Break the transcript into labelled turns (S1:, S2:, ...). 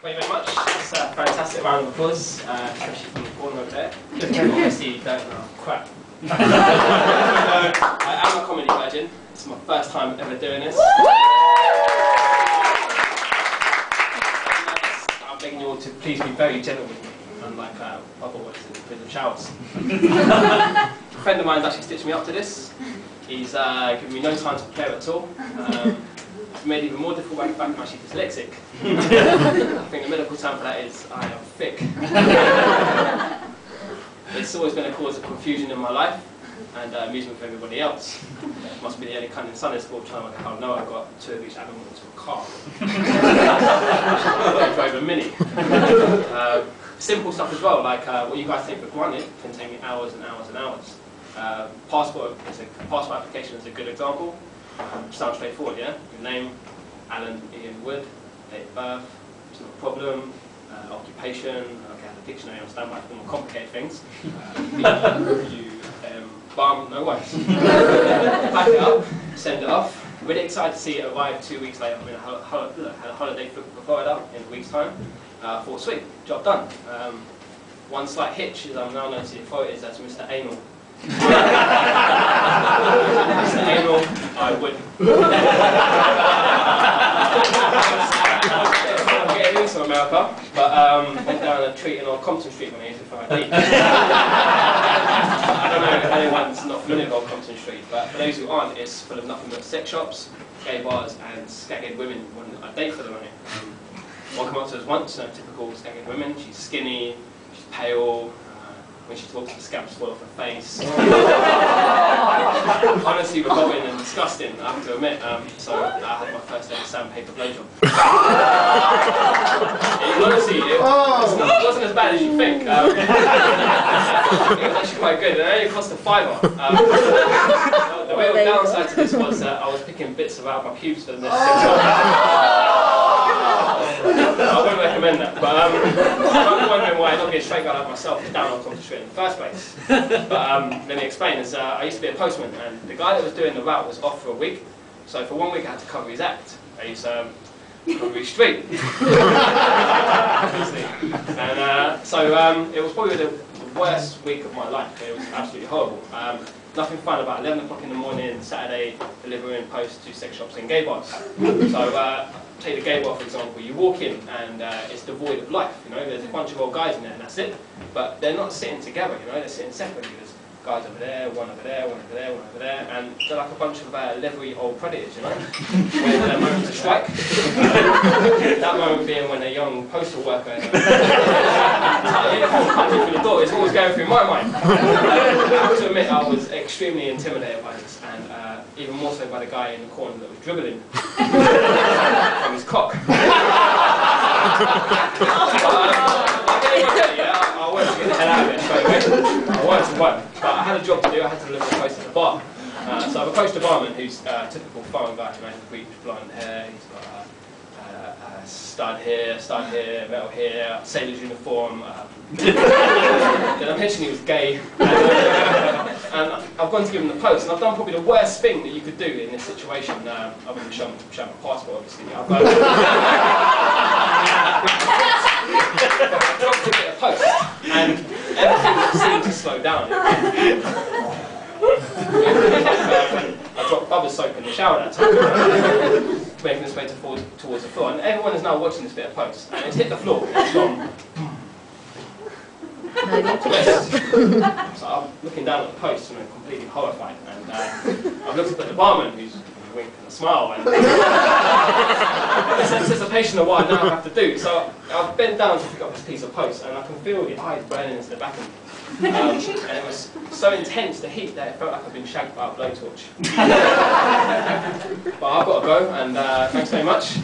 S1: Thank you very much. That's a fantastic round of applause, especially from the corner over there. Obviously, you don't know crap. I am a comedy virgin. It's my first time ever doing this. I'm begging you all to please be very gentle with me, unlike other words in prison showers. A friend of mine's actually stitched me up to this. He's given me no time to prepare at all. It's made it even more difficult by the fact I'm actually dyslexic. I think the medical term for that is I am thick. It's always been a cause of confusion in my life and amusement for everybody else. Must be the only kind in Sunday school trying to work out how Noah got two of each animal into a car. I drove a Mini. Simple stuff as well, like what you guys take for granted can take me hours and hours and hours. Passport application is a good example. Sounds straightforward, yeah? Your name, Alan Ian Wood, date of birth, it's not a problem. Occupation, okay, I have a dictionary on standby for more complicated things. Bum, no worries. Pack it up, send it off. Really excited to see it arrive 2 weeks later. I mean, I had a holiday before it up in a week's time. Thought, sweet, job done. One slight hitch is I'm now known to the authorities as Mr. Anal. Mr. Anal, I would. I'm getting into America, but went down a treating on Compton Street when I used to find I don't know if anyone's not familiar with Old Compton Street, but for those who aren't, it's full of nothing but sex shops, gay bars, and skaghead women wanting a date for the money. One came up to us once, typical skaghead women. She's skinny, she's pale. When she talks, the scabs fall off her face. Honestly, revolting and disgusting, I have to admit. So I had my first ever sandpaper blowjob. Honestly, it wasn't as bad as you think. It was actually quite good, and it only cost a £5. The real downside to this was that I was picking bits out my pubes for the next 6 months. I wouldn't recommend that, but I'm wondering why I don't get a straight guy like myself down on Compton Street in the first place. But let me explain, I used to be a postman, and the guy that was doing the route was off for a week, so for 1 week I had to cover his act. I used to cover his street. And it was probably the worst week of my life. It was absolutely horrible. Nothing fun about 11 o'clock in the morning, Saturday, delivering post to sex shops and gay bars. So, take the gay bar for example, you walk in and it's devoid of life, you know, there's a bunch of old guys in there and that's it. But they're not sitting together, you know, they're sitting separately. There's guys over there, one over there, one over there, one over there, and they're like a bunch of leathery old predators, you know, waiting for their moment to strike. That moment being when a young postal worker comes through the door, it's always going through my mind. I have to admit I was extremely intimidated by this, and even more so by the guy in the corner that was dribbling from his cock. I wanted to get the hell out of it straight away. I wanted to run, but I had a job to do. I had to deliver a post at the bar. So I've approached a barman who's a typical foreign guy, you know, bleached blonde hair. He's got stud here, metal here, sailor's uniform. Then I mentioned he was gay, and I've gone to give him the post, and I've done probably the worst thing that you could do in this situation, other than show my passport, obviously. I've dropped a bit of post, and everything seemed to slow down. I dropped bubble soap in the shower that time, making its way towards the floor, and everyone is now watching this bit of post, and it's hit the floor, and it's gone. So I'm looking down at the post and I'm completely horrified, and I've looked up at the barman who's wink and a smile, and this anticipation of what I now have to do. So I've bent down to pick up this piece of post, and I can feel the eyes burning into the back of me. And it was so intense, the heat, that it felt like I'd been shagged by a blowtorch. But I've got to go, and thanks very much.